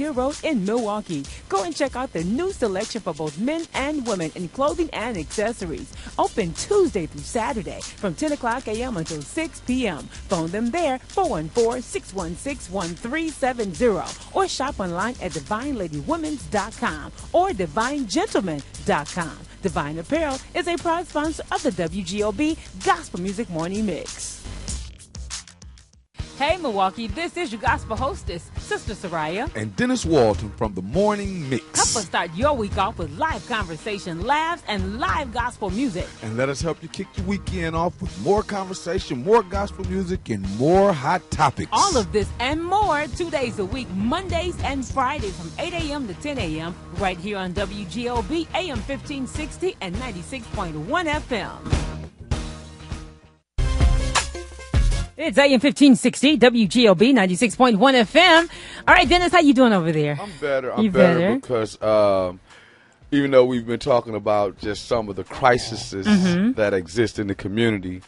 Hill Road in Milwaukee. Go and check out the new selection for both men and women in clothing and accessories. Open Tuesday through Saturday from 10 o'clock a.m. until 6 p.m. Phone them there, 414-616-1370. Or shop online at DivineLadyWomens.com or DivineGentleman.com. Divine Apparel is a proud sponsor of the WGOB Gospel Music Morning Mix. Hey, Milwaukee, this is your gospel hostess, Sister Soraya. And Dennis Walton from the Morning Mix. Help us start your week off with live conversation, laughs, and live gospel music. And let us help you kick your weekend off with more conversation, more gospel music, and more hot topics. All of this and more 2 days a week, Mondays and Fridays from 8 a.m. to 10 a.m. right here on WGOB AM 1560 and 96.1 FM. It's AM 1560, WGOB 96.1 FM. All right, Dennis, how you doing over there? I'm better. I'm better because even though we've been talking about just some of the crises that exist in the community,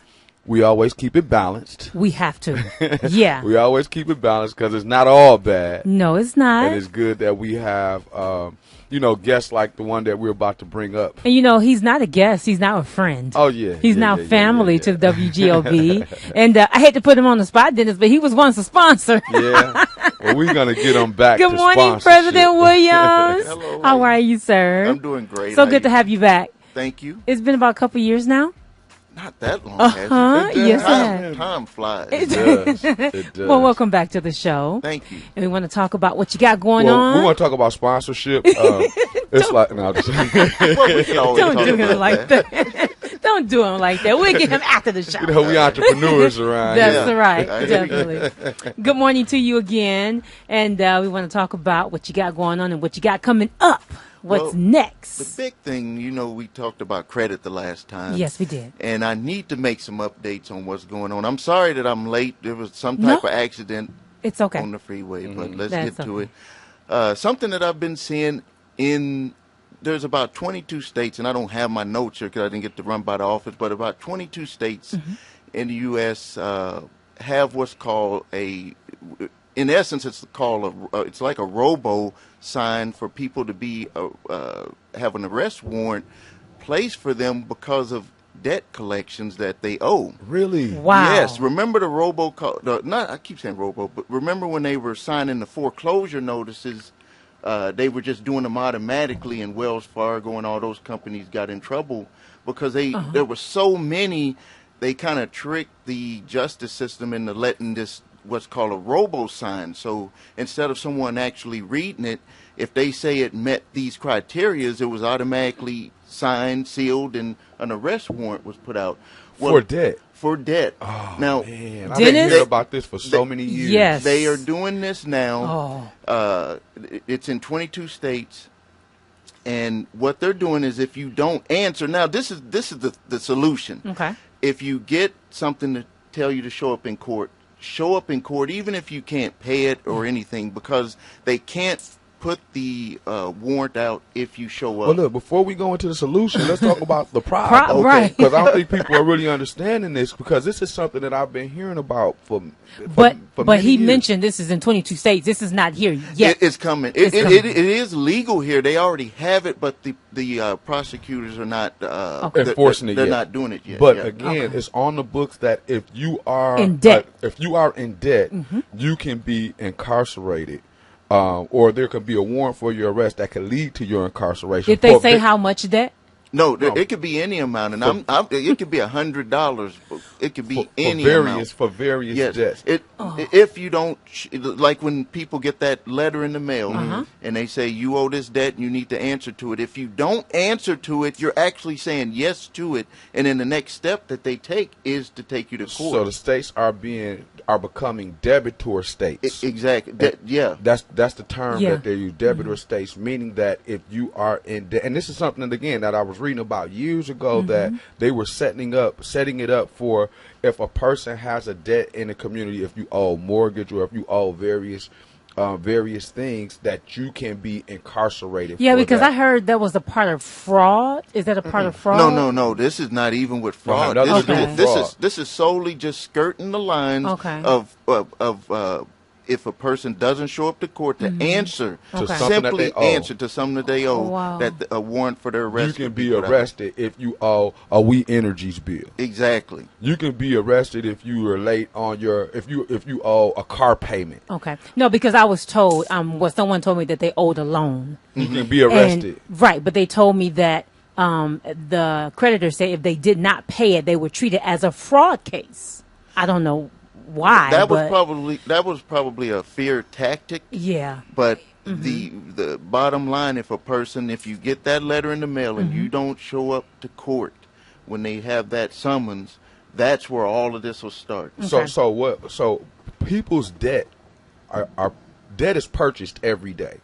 we always keep it balanced. We have to. Yeah. We always keep it balanced because it's not all bad. No, it's not. And it's good that we have, guests like the one that we're about to bring up. And, he's not a guest. He's now a friend. Oh, yeah. He's now family to the WGOB. And I hate to put him on the spot, Dennis, but he was once a sponsor. Yeah. Well, we're going to get him back Good to morning, President Williams. Hello. How are you, sir? I'm doing great. So good to have you back. Thank you. It's been about a couple years now. Not that long, has it? Yes, it has. Time flies. It does. It does. Well, welcome back to the show. Thank you. And we want to talk about what you got going on. We want to talk about sponsorship. It's like, no, just Well, we can always Don't talk do him about like that. Don't do him like that. We'll get him after the show. we entrepreneurs around here. That's right. I hear you. Definitely. Good morning to you again. And we want to talk about what you got going on and what you got coming up. What's next? The big thing, we talked about credit the last time. Yes, we did. And I need to make some updates on what's going on. I'm sorry that I'm late. There was some type of accident It's okay. on the freeway, but let's That's get to it. Something that I've been seeing there's about 22 states, and I don't have my notes here because I didn't get to run by the office, but about 22 states in the U.S. Have what's called in essence, it's like a robo sign for people to be have an arrest warrant placed for them because of debt collections that they owe. Really? Wow. Yes. Remember the I keep saying robo, but remember when they were signing the foreclosure notices, they were just doing them automatically, and Wells Fargo and all those companies got in trouble because there were so many. They kind of tricked the justice system into letting this what's called a robo sign. So instead of someone actually reading it, if they say it met these criteria, it was automatically signed, sealed, and an arrest warrant was put out. For debt? For debt. Oh, now, man. I've been hearing about this for so many years. Yes. They are doing this now. It's in 22 states. And what they're doing is if you don't answer, now this is the solution. Okay. If you get something to tell you to show up in court even if you can't pay it or anything, because they can't put the warrant out if you show up. Well, look, before we go into the solution, let's talk about the problem. Right. Because I don't think people are really understanding this, because this is something that I've been hearing about for But many he years. mentioned this is in 22 states. This is not here yet. It's coming. It's It coming. is legal here. They already have it, but the prosecutors are not enforcing it They're yet. not doing it yet. But Yeah. again, it's on the books that if you are In debt. you can be incarcerated. Or there could be a warrant for your arrest that could lead to your incarceration. Did they say how much debt? No, it could be any amount, and it could be $100. It could be any amount for various yes. debts. If you don't, like when people get that letter in the mail and they say you owe this debt and you need to answer to it. If you don't answer to it, you're actually saying yes to it, and then the next step that they take is to take you to court. So the states are becoming debitor states. Exactly. That's the term that they use, debitor states, meaning that if you are in debt, and this is something again that I was reading about years ago, that they were setting it up for if a person has a debt in the community, if you owe mortgage or if you owe various things, that you can be incarcerated. Yeah, for because that. I heard that was a part of fraud. Is that a part of fraud? No. This is not even with fraud. No, nothing to do with fraud. This is solely just skirting the lines of if a person doesn't show up to court to answer, To something that simply they owe. answer to something that they owe, Wow. that a warrant for their arrest. You can could be put out. arrested if you owe a We Energies bill. Exactly. You can be arrested if you are late on your if you owe a car payment. Okay. No, because I was told, someone told me that they owed a loan. You can be arrested. And, right, but they told me that the creditor said if they did not pay it, they would treat it as a fraud case. I don't know why. That was probably a fear tactic. Yeah. But the bottom line, if you get that letter in the mail and you don't show up to court when they have that summons, that's where all of this will start. Okay. So people's debt debt is purchased every day.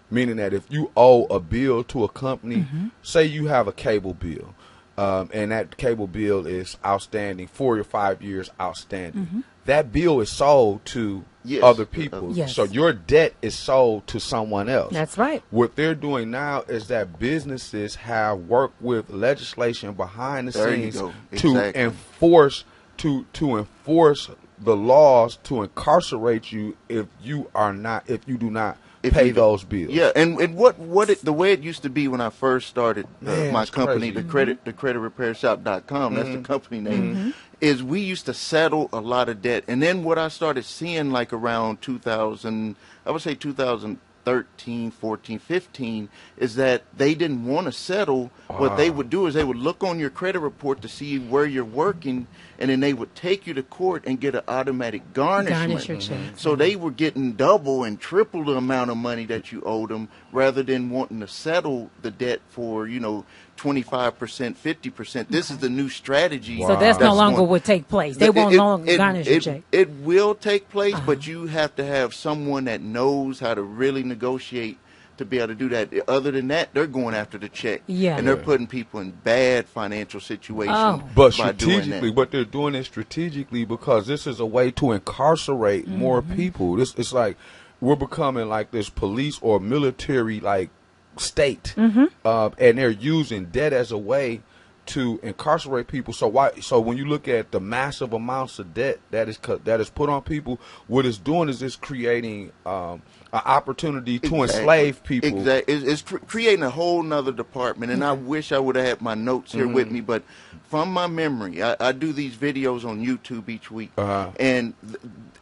Meaning that if you owe a bill to a company, say you have a cable bill, and that cable bill is outstanding, 4 or 5 years outstanding, that bill is sold to other people. Yes. So your debt is sold to someone else. That's right. What they're doing now is that businesses have worked with legislation behind the scenes to enforce the laws to incarcerate you if you do not pay those bills. Yeah, and the way it used to be when I first started my company, the creditrepairshop.com, that's the company name, is we used to settle a lot of debt. And then what I started seeing like around 2000, I would say 2013, 14, 15, is that they didn't want to settle. What they would do is they would look on your credit report to see where you're working, and then they would take you to court and get an automatic garnishment. Garnish your check. So they were getting double and triple the amount of money that you owed them, rather than wanting to settle the debt for 25%, 50%. This is the new strategy. So that's no longer would take place. They won't no longer garnish your check. It will take place, but you have to have someone that knows how to really negotiate to be able to do that. Other than that, they're going after the check. Yeah. And they're putting people in bad financial situations But by doing strategically, that. but they're doing it strategically because this is a way to incarcerate more people. It's like we're becoming like this police or military like state, and they're using debt as a way to incarcerate people. So when you look at the massive amounts of debt that is put on people, what it's doing is it's creating an opportunity to enslave people. Exactly. It's creating a whole nother department, and I wish I would have had my notes here with me, but from my memory, I do these videos on YouTube each week, and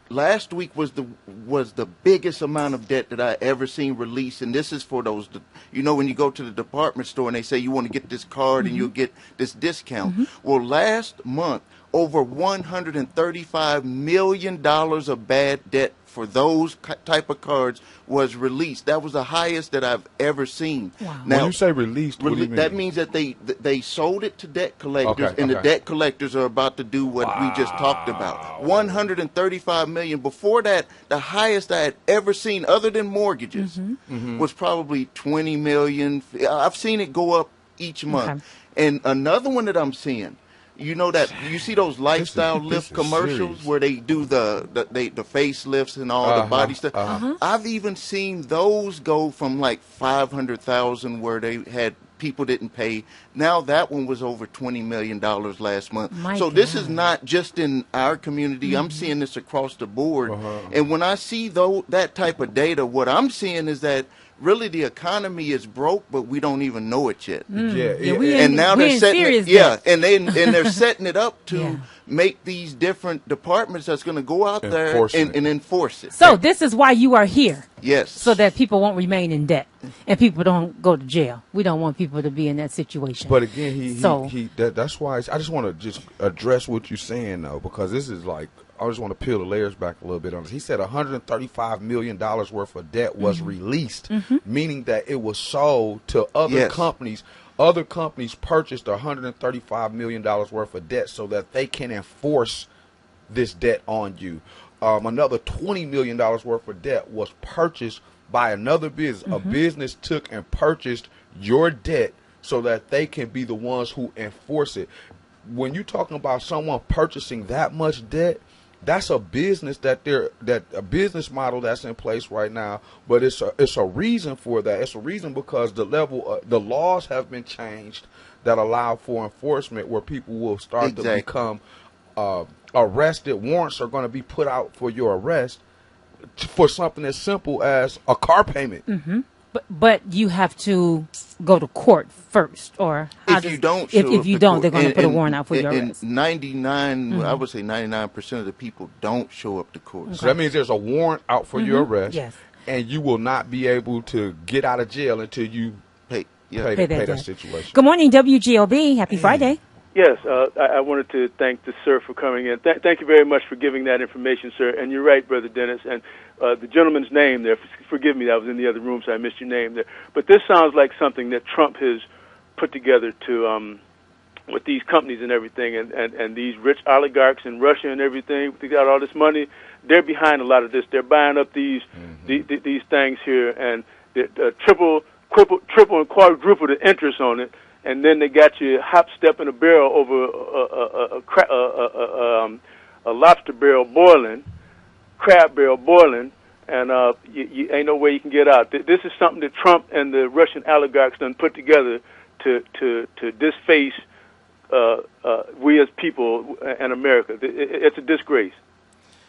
last week was the biggest amount of debt that I ever seen released, and this is for those, when you go to the department store and they say you want to get this card and you'll get this discount. Well, last month, over $135 million of bad debt for those type of cards was released. That was the highest that I've ever seen. Wow. Now, when you say released, what do you mean? That means that they sold it to debt collectors, and the debt collectors are about to do what we just talked about. $135 million. Before that, the highest I had ever seen, other than mortgages, was probably $20 million. I've seen it go up each month. Okay. And another one that I'm seeing, that you see those lifestyle lift commercials where they do the facelifts and all the body stuff. I've even seen those go from like 500,000 where they had people didn't pay. Now that one was over $20 million last month. So this is not just in our community. I'm seeing this across the board. And when I see that type of data, what I'm seeing is that really the economy is broke, but we don't even know it yet. And now they're setting it, they're setting it up to make these different departments that's going to go out there and enforce it. So this is why you are here. Yes. So that people won't remain in debt and people don't go to jail. We don't want people to be in that situation. But again, that's why I just want to just address what you're saying though, because this is like, I just want to peel the layers back a little bit on this. He said $135 million worth of debt was released, meaning that it was sold to other companies. Other companies purchased $135 million worth of debt so that they can enforce this debt on you. Another $20 million worth of debt was purchased by another business. A business took and purchased your debt so that they can be the ones who enforce it. When you're talking about someone purchasing that much debt, that's a business a business model that's in place right now, but it's a reason for that. It's a reason because the laws have been changed that allow for enforcement where people will start to become arrested. Warrants are going to be put out for your arrest. for something as simple as a car payment. Mm-hmm. But you have to go to court first, or if you don't, they're going to put a warrant out for your arrest. And 99, I would say 99% of the people don't show up to court. So that means there's a warrant out for your arrest, yes, and you will not be able to get out of jail until you pay that situation. Good morning, WGOB. Happy Friday. Yes, I wanted to thank the sir for coming in. Thank you very much for giving that information, sir. And you're right, Brother Dennis. And the gentleman's name there, forgive me, I was in the other room, so I missed your name there. But this sounds like something that Trump has put together to with these companies and everything, and these rich oligarchs in Russia and everything. They got all this money. They're behind a lot of this. They're buying up these things here, and triple and quadruple the interest on it. And then they got you hop, step, in a barrel over a lobster barrel boiling, crab barrel boiling, and you ain't no way you can get out. This is something that Trump and the Russian oligarchs done put together to disface we as people and America. It's a disgrace.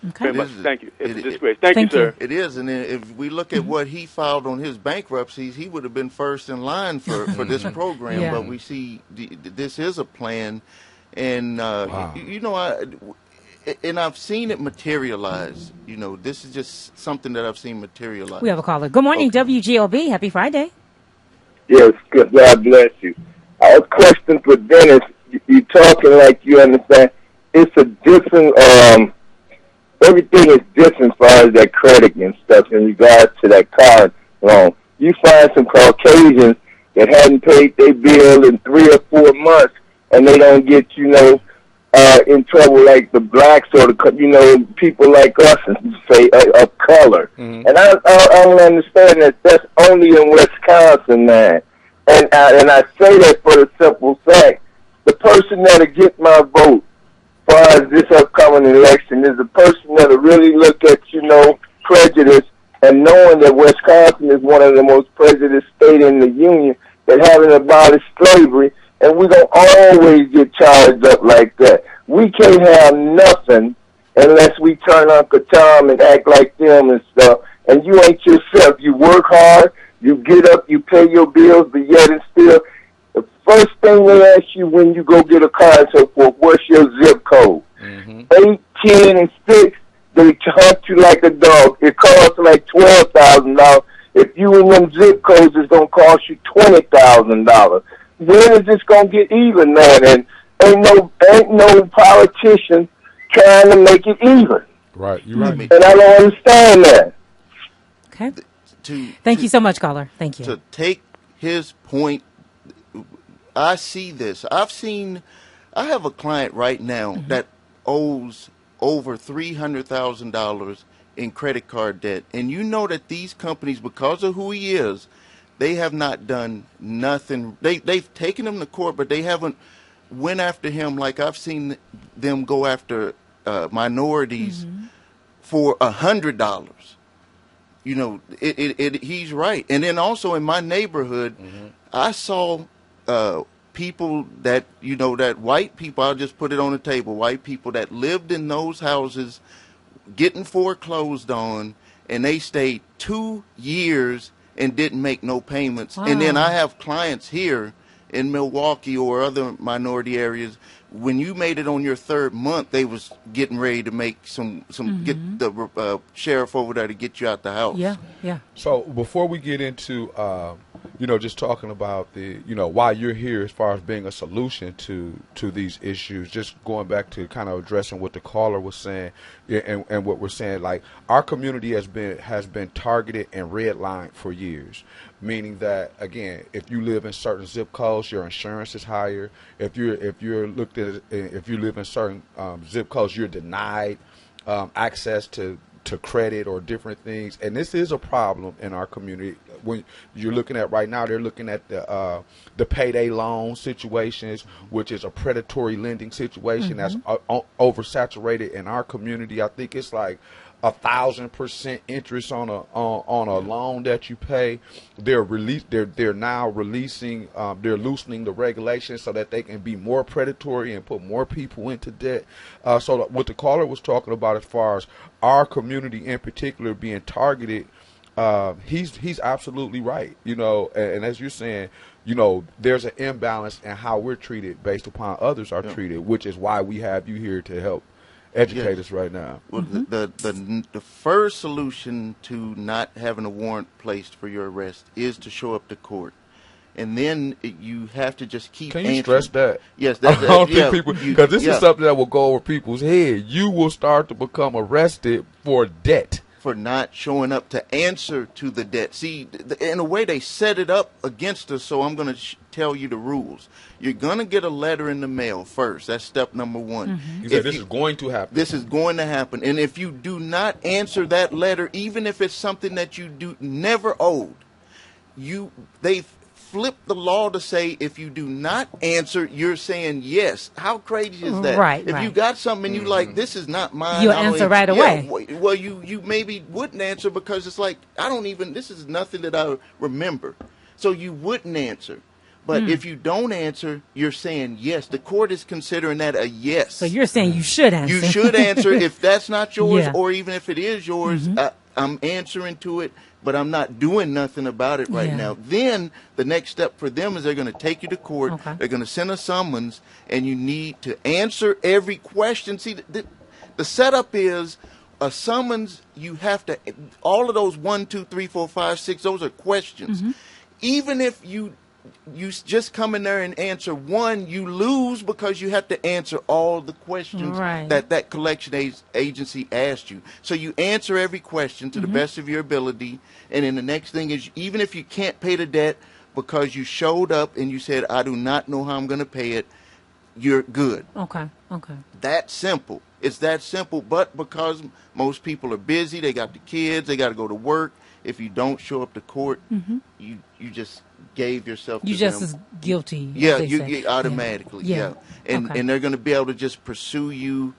Okay. Thank you. It's a disgrace. Thank you, sir. It is, and if we look at what he filed on his bankruptcies, he would have been first in line for this program. Yeah. But we see this is a plan, and and I've seen it materialize. This is just something that I've seen materialize. We have a caller. Good morning, WGOB. Happy Friday. Yes, good. God bless you. I was questioning for Dennis. You talking like you understand. It's a different. Everything is different as far as that credit and stuff in regards to that car loan. You find some Caucasians that hadn't paid their bill in 3 or 4 months, and they don't get, in trouble like the blacks or the, people like us, and say of color. Mm-hmm. And I don't understand that. That's only in Wisconsin, man. And I say that for the simple fact, the person that'll get my vote as far as this upcoming election is the person that'll really look at, prejudice, and knowing that Wisconsin is one of the most prejudiced states in the union, that haven't abolished slavery, and we're going to always get charged up like that. We can't have nothing unless we turn Uncle Tom and act like them and stuff. And you ain't yourself. You work hard, you get up, you pay your bills, but yet and still, the first thing they ask you when you go get a car and so forth, what's your zip code? Mm-hmm. 8, 10, and 6, they hunt you like a dog. It costs like $12,000. If you in them zip codes, it's going to cost you $20,000. When is this going to get even, man? And ain't no politician trying to make it even. Right, you're right. And I don't understand that. Okay. Thank you so much, caller. Thank you. To take his point, I see this. I have a client right now that owes over $300,000 in credit card debt. And you know that these companies, because of who he is, they have not done nothing. They've taken him to court, but they haven't went after him like I've seen them go after minorities for $100. He's right. And then also in my neighborhood, I saw people that, that white people, I'll just put it on the table, white people that lived in those houses getting foreclosed on, and they stayed 2 years and didn't make no payments. Wow. And then I have clients here in Milwaukee or other minority areas, when you made it on your 3rd month, they was getting ready to make get the sheriff over there to get you out the house. Yeah. So before we get into, just talking about the, why you're here as far as being a solution to these issues, just going back to kind of addressing what the caller was saying and what we're saying, like our community has been targeted and redlined for years. Meaning that, again, if you live in certain zip codes, your insurance is higher. If you live in certain zip codes, you're denied access to credit or different things. And this is a problem in our community. When you're looking at right now, they're looking at the payday loan situations, which is a predatory lending situation that's oversaturated in our community. I think it's like 1,000% interest on a loan that you pay. They're now releasing. They're loosening the regulations so that they can be more predatory and put more people into debt. So what the caller was talking about, as far as our community in particular being targeted, he's absolutely right. And as you're saying, there's an imbalance in how we're treated based upon others are treated, which is why we have you here to help educate us right now. Well, the first solution to not having a warrant placed for your arrest is to show up to court. And then you have to just keep Can you answering. stress that? Yes. I don't think people, because this is something that will go over people's head. You will start to become arrested for debt. For not showing up to answer to the debt. See, in a way, they set it up against us, so I'm going to tell you the rules. You're going to get a letter in the mail first. That's step number one. You said this is going to happen. This is going to happen. And if you do not answer that letter, even if it's something that you never owed, they flip the law to say if you do not answer, you're saying yes. How crazy is that? Right. If you got something and you like, this is not mine. You'll answer right away. Well, you maybe wouldn't answer because it's like, this is nothing that I remember. So you wouldn't answer. But if you don't answer, you're saying yes. The court is considering that a yes. So you're saying you should answer. You should answer. If that's not yours, Yeah. or even if it is yours, I'm answering to it, but I'm not doing nothing about it right now. Then the next step for them is they're going to take you to court. Okay. They're going to send a summons, and you need to answer every question. See, the setup is a summons. You have to, all of those 1, 2, 3, 4, 5, 6, those are questions. Even if you just come in there and answer one, you lose because you have to answer all the questions that collection agency asked you. So you answer every question to the best of your ability, and then the next thing is, even if you can't pay the debt because you showed up and you said, I do not know how I'm going to pay it, you're good. Okay. That simple. It's that simple, but because most people are busy, they got the kids, they got to go to work. If you don't show up to court, you just gave yourself to You just them. as guilty. Yeah, as they say. you automatically. Yeah. And they're going to be able to just pursue you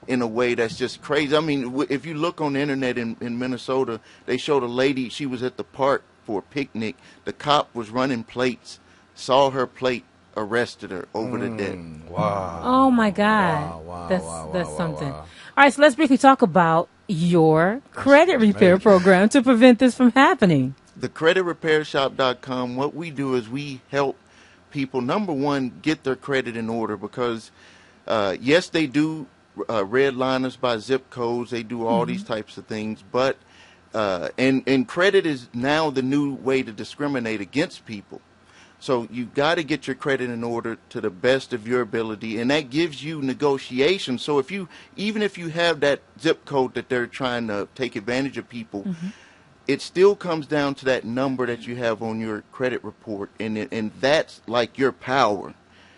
in a way that's just crazy. I mean, if you look on the internet in Minnesota, they showed a lady, she was at the park for a picnic. The cop was running plates, saw her plate, arrested her over the debt. Wow. Oh my God. Wow, That's something. All right, so let's briefly talk about your credit repair program to prevent this from happening. The creditrepairshop.com, what we do is we help people, number one, get their credit in order because, yes, they do redline us by zip codes. They do all these types of things. But and credit is now the new way to discriminate against people. So you got to get your credit in order to the best of your ability, and that gives you negotiation. So even if you have that zip code that they're trying to take advantage of people, it still comes down to that number that you have on your credit report, and that's like your power.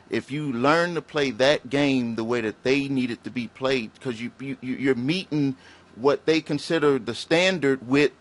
If you learn to play that game the way that they need it to be played, because you're meeting what they consider the standard with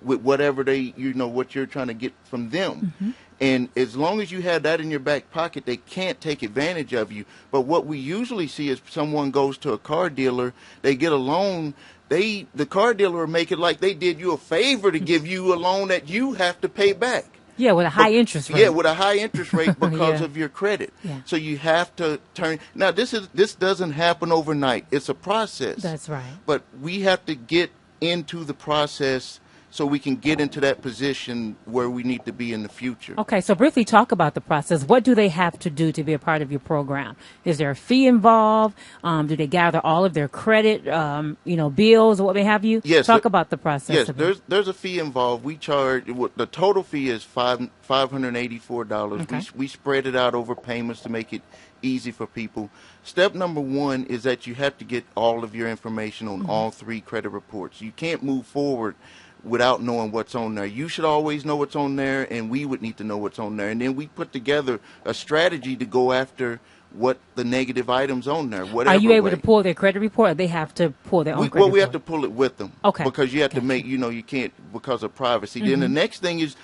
whatever what you're trying to get from them. And as long as you have that in your back pocket, they can't take advantage of you. But what we usually see is someone goes to a car dealer, they get a loan, the car dealer will make it like they did you a favor to give you a loan that you have to pay back. Yeah, with a high interest rate. Yeah, with a high interest rate because of your credit. Yeah. So you have to turn. Now, this doesn't happen overnight. It's a process. That's right. But we have to get into the process so we can get into that position where we need to be in the future. Okay, so briefly talk about the process. What do they have to do to be a part of your program? Is there a fee involved? Do they gather all of their credit, bills or what may have you? Yes. Talk about the process. Yes, there's a fee involved. We charge, the total fee is $584. Okay. We spread it out over payments to make it easy for people. Step number one is that you have to get all of your information on all 3 credit reports. You can't move forward without knowing what's on there. You should always know what's on there, and we would need to know what's on there. And then we put together a strategy to go after what the negative items on there. Whatever. Are you able way. to pull their credit report, or they have to pull their own credit report? We have to pull it with them. Okay. Because you have to Gotcha. make, you can't, because of privacy. Then the next thing is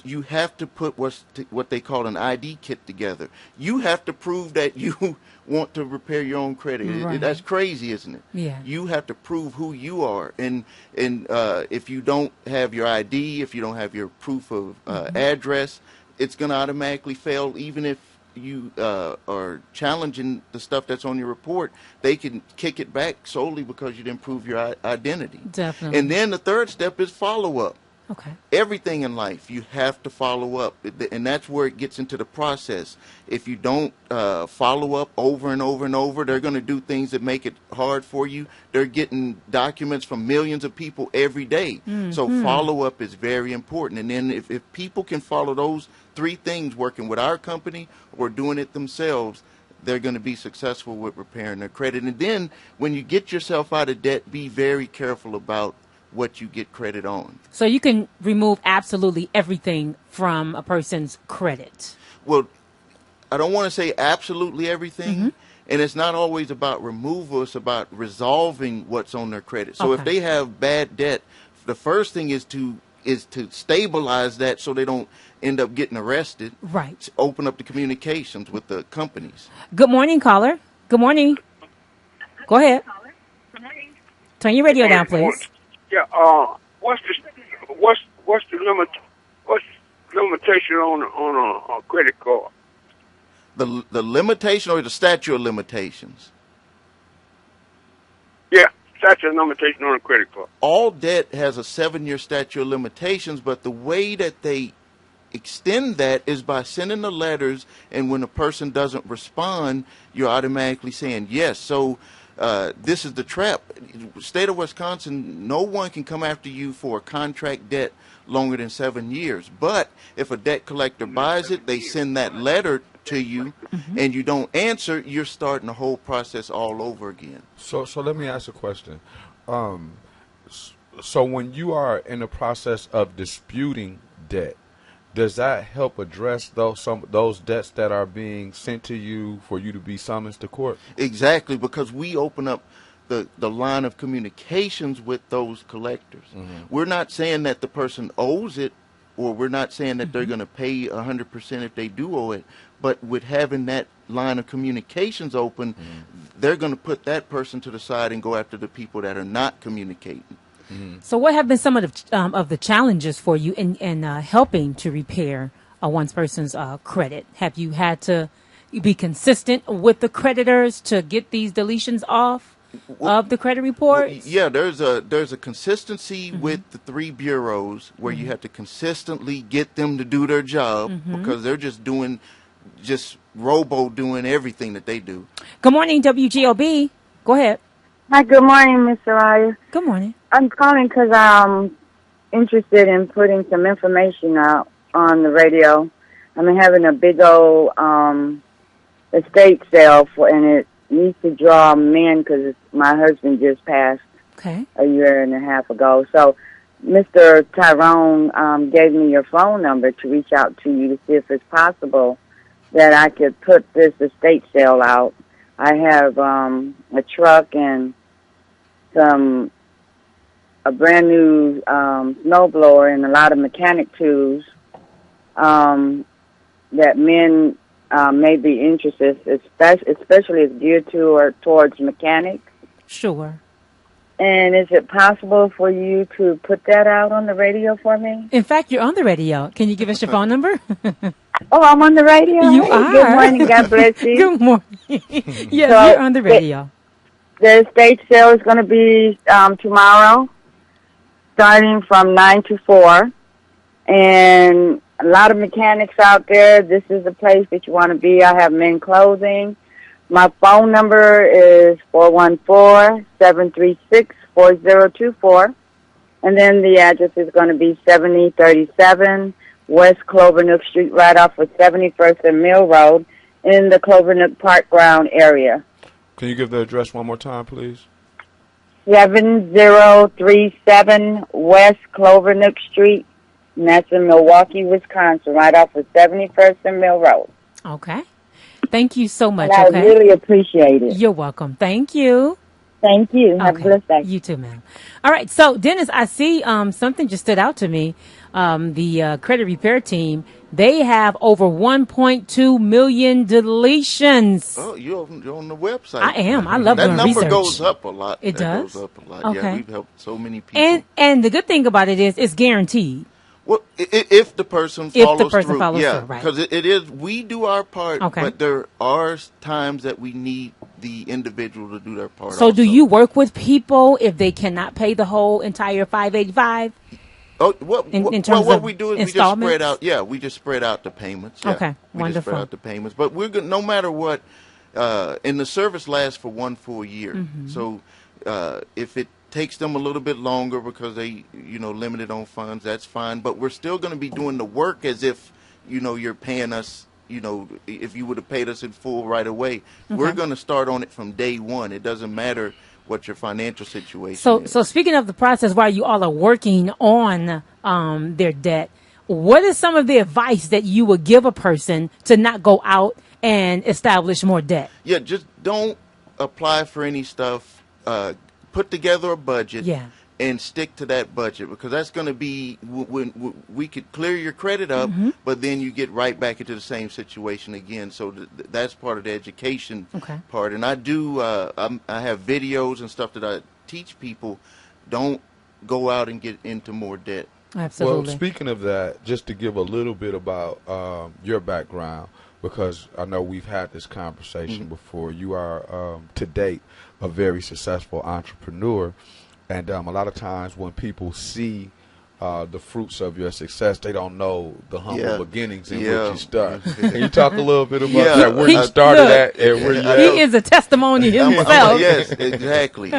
you have to put what they call an ID kit together. You have to prove that you want to repair your own credit. Right. That's crazy, isn't it? Yeah. You have to prove who you are. And if you don't have your ID, if you don't have your proof of address, it's going to automatically fail. Even if you are challenging the stuff that's on your report, they can kick it back solely because you didn't prove your identity. Definitely. And then the third step is follow-up. Okay. Everything in life, you have to follow up, and that's where it gets into the process. If you don't follow up over and over and over, they're going to do things that make it hard for you. They're getting documents from millions of people every day. So follow-up is very important. And then if people can follow those three things, working with our company or doing it themselves, they're going to be successful with repairing their credit. And then when you get yourself out of debt, be very careful about what you get credit on. So you can remove absolutely everything from a person's credit. Well, I don't want to say absolutely everything, and it's not always about removal, it's about resolving what's on their credit. So if they have bad debt, the first thing is to stabilize that so they don't end up getting arrested. Right. Open up the communications with the companies. Good morning, caller. Good morning. Go ahead. Turn your radio down, please. Yeah. What's the limitation on a credit card? The limitation or the statute of limitations? Yeah, statute of limitation on a credit card. All debt has a 7-year statute of limitations, but the way that they extend that is by sending the letters, and when a person doesn't respond, you're automatically saying yes. So this is the trap. State of Wisconsin, no one can come after you for a contract debt longer than 7 years. But if a debt collector buys it, they send that letter to you, and you don't answer, you're starting the whole process all over again. So let me ask a question. So when you are in the process of disputing debt, does that help address those debts that are being sent to you for you to be summoned to court? Exactly, because we open up the line of communications with those collectors. We're not saying that the person owes it, or we're not saying that they're going to pay 100% if they do owe it, but with having that line of communications open, they're going to put that person to the side and go after the people that are not communicating. So what have been some of the challenges for you in helping to repair one person's credit? Have you had to be consistent with the creditors to get these deletions off of the credit reports? Yeah, there's a consistency with the 3 bureaus where you have to consistently get them to do their job because they're just doing everything that they do. Good morning, WGOB. Go ahead. Hi, good morning, Miss Soraya. Good morning. I'm calling because I'm interested in putting some information out on the radio. I'm having a big old estate sale, and it needs to draw men because my husband just passed a year and a half ago. So Mr. Tyrone gave me your phone number to reach out to you to see if it's possible that I could put this estate sale out. I have a truck and a brand new snowblower and a lot of mechanic tools that men may be interested, especially if geared towards mechanics. Sure. And is it possible for you to put that out on the radio for me? In fact, you're on the radio. Can you give us your phone number? Oh, I'm on the radio? You are. Good morning. God bless you. Good morning. Yes, So, you're on the radio. The estate sale is going to be tomorrow, starting from 9 to 4. And a lot of mechanics out there. This is the place that you want to be. I have men clothing. My phone number is 414-736-4024. And then the address is going to be 7037 West Clovernook Street, right off of 71st and Mill Road in the Clovernook Park Ground area. Can you give the address one more time, please? 7037 West Clovernook Street, and that's in Milwaukee, Wisconsin, right off of 71st and Mill Road. Okay. Thank you so much. And I Okay. really appreciate it. You're welcome. Thank you. Thank you. Have a blessed day. You too, ma'am. All right. So, Dennis, I see something just stood out to me. The credit repair team, they have over 1.2 million deletions. Oh, you're on the website. I am. I love that doing number research. goes up a lot. It does? Goes up a lot. Okay. Yeah, we've helped so many people. And the good thing about it is it's guaranteed. Well, if the person follows through, right. Because it is, we do our part, Okay. but there are times that we need the individual to do their part. So also. do you work with people if they cannot pay the whole entire $585? Oh, in terms what of we do is installments? we just spread out. Yeah, we just spread out the payments. Yeah. Okay, we wonderful. Just spread out the payments, but we're good no matter what. And the service lasts for 1 full year. Mm-hmm. So if it takes them a little bit longer because they, limited on funds, that's fine. But we're still going to be doing the work as if, you're paying us. If you would have paid us in full right away, we're going to start on it from day one. It doesn't matter what your financial situation is. So speaking of the process while you all are working on their debt, what is some of the advice that you would give a person to not go out and establish more debt? Yeah, just don't apply for any stuff. Put together a budget and stick to that budget, because that's going to be when we could clear your credit up, but then you get right back into the same situation again. So that's part of the education part. And I do, I have videos and stuff that I teach people. Don't go out and get into more debt. Absolutely. Well, speaking of that, just to give a little bit about your background, because I know we've had this conversation before. You are, to date, a very successful entrepreneur. And a lot of times when people see the fruits of your success, they don't know the humble beginnings in which you start. Can you talk a little bit about that, where you started at and where you He is a testimony himself. Yes, exactly.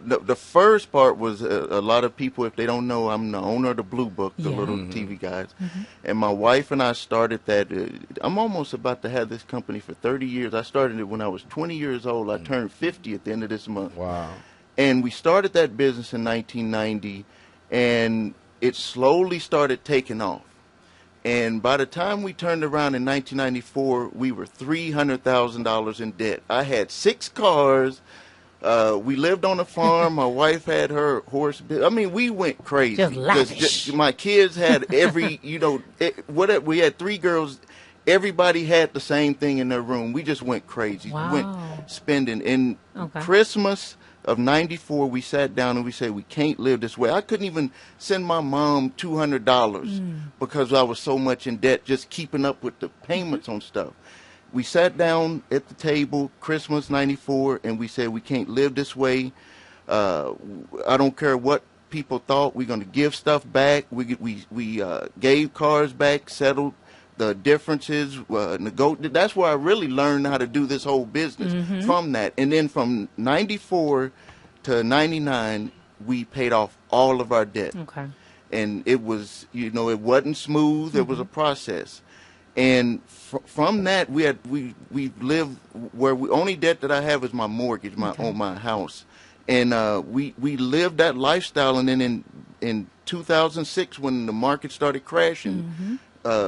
The first part was a lot of people, if they don't know, I'm the owner of the Blue Book, the little TV guys. And my wife and I started that. I'm almost about to have this company for 30 years. I started it when I was 20 years old. I turned 50 at the end of this month. Wow. And we started that business in 1990, and it slowly started taking off. And by the time we turned around in 1994, we were $300,000 in debt. I had 6 cars. We lived on a farm. My wife had her horse. I mean, we went crazy. Just lavish. My kids had every, whatever. We had 3 girls. Everybody had the same thing in their room. We just went crazy. Wow. We went spending. In Christmas of 94, we sat down and we said, we can't live this way. I couldn't even send my mom $200 because I was so much in debt, just keeping up with the payments on stuff. We sat down at the table, Christmas 94, and we said, we can't live this way. I don't care what people thought. We're going to give stuff back. We gave cars back, settled the differences, that's where I really learned how to do this whole business from that. And then from 94 to 99, we paid off all of our debt. Okay. And it was, it wasn't smooth. It was a process. And from that, we lived where only debt that I have is my mortgage, on my house. And we lived that lifestyle. And then in 2006, when the market started crashing,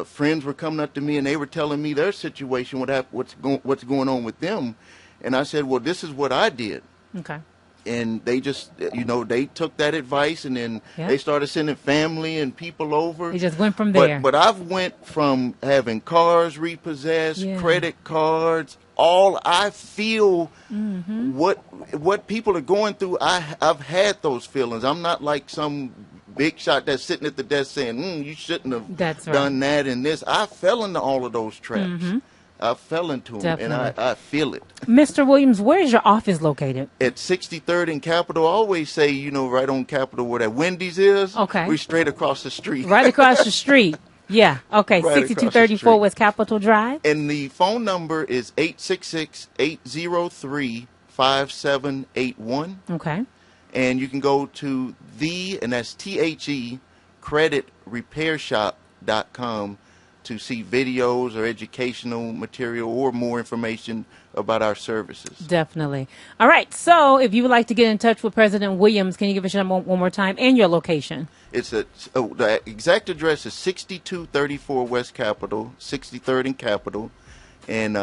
friends were coming up to me and they were telling me their situation, what's going on with them. And I said, well, this is what I did. Okay. And they just, they took that advice, and then they started sending family and people over. He just went from there. But I've went from having cars repossessed, credit cards, all I feel, what people are going through, I've had those feelings. I'm not like some big shot that's sitting at the desk saying, you shouldn't have done that and this. I fell into all of those traps. I fell into them, and I feel it. Mr. Williams, where is your office located? At 63rd and Capitol. I always say, right on Capitol where that Wendy's is. Okay. We're straight across the street. Right across the street. Yeah. Okay. Right 6234 West Capitol Drive. And the phone number is 866-803-5781. Okay. And you can go to and that's THE, creditrepairshop.com to see videos or educational material or more information about our services. Definitely. All right. So if you would like to get in touch with President Williams, can you give us your number one more time and your location? The exact address is 6234 West Capitol, 63rd and Capitol. and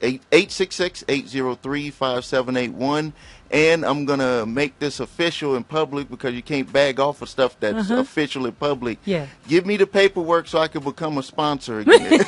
866-803-5781. And I'm going to make this official in public because you can't bag off of stuff that's official in public. Yeah. Give me the paperwork so I can become a sponsor again.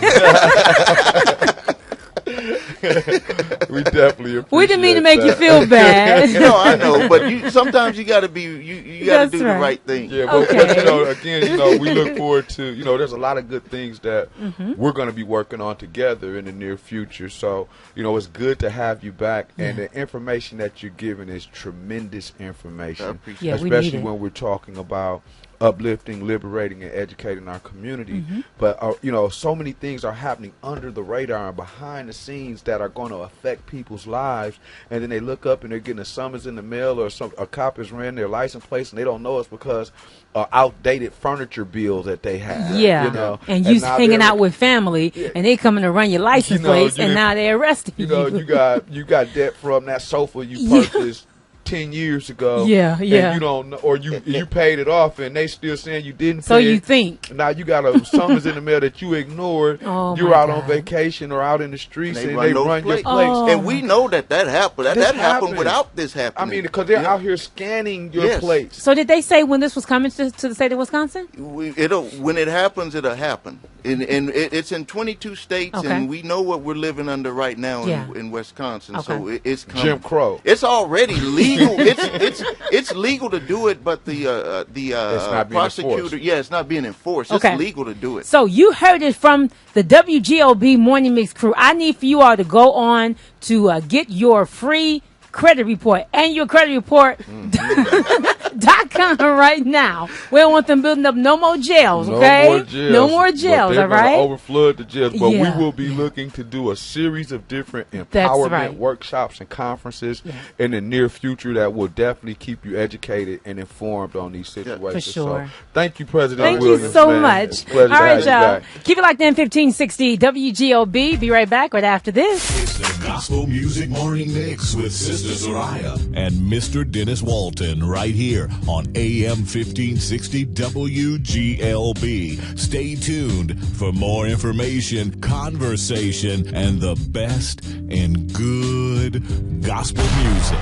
We definitely appreciate We didn't mean to make that. you feel bad. No, I know, but sometimes you got to be you got to do the right thing. Yeah, but, Okay. but again, we look forward to there's a lot of good things that we're going to be working on together in the near future. So it's good to have you back, and the information that you're giving is tremendous information, I appreciate it. Yeah, we need especially it. when we're talking about uplifting, liberating, and educating our community. But so many things are happening under the radar and behind the scenes that are going to affect people's lives, and then they look up and they're getting a summons in the mail, or a cop is ran their license plates and they don't know it's because outdated furniture bills that they have. Yeah, and you hanging out with family, and they coming to run your license plates, and now they're arresting you. You got debt from that sofa you purchased 10 years ago. Yeah. And you don't know, or you paid it off and they still saying you didn't pay. So you think. Now you got a summons in the mail that you ignored. Oh, you're my out God. on vacation or out in the streets, and they those run your plates. plates. Oh. And we know that happened. That happened happens. without this happening. I mean, because they're out here scanning your Yes. plates. So did they say when this was coming to the state of Wisconsin? When it happens, it'll happen. And it's in 22 states, Okay. and we know what we're living under right now Yeah. in Wisconsin. Okay. So it's coming. Jim Crow. It's already legal. It's legal to do it, but the not being prosecutor, enforced. it's not being enforced. Okay. It's legal to do it. So you heard it from the WGOB Morning Mix crew. I need for you all to go on to get your free credit report and your credit report .com right now. We don't want them building up no more jails, okay? No more jails, But all they're right? gonna overflood the jails, but Yeah. we will be looking to do a series of different That's empowerment right. workshops and conferences in the near future that will definitely keep you educated and informed on these situations. For sure. So, thank you, President Thank Williams. you so man. much. It's a pleasure All to right, have you y'all. back. Keep it like that, 1560 WGOB. Be right back right after this. It's the Gospel Music Morning Mix with Sister Soraya and Mr. Dennis Walton right here on AM 1560 WGLB. Stay tuned for more information, conversation, and the best in good gospel music.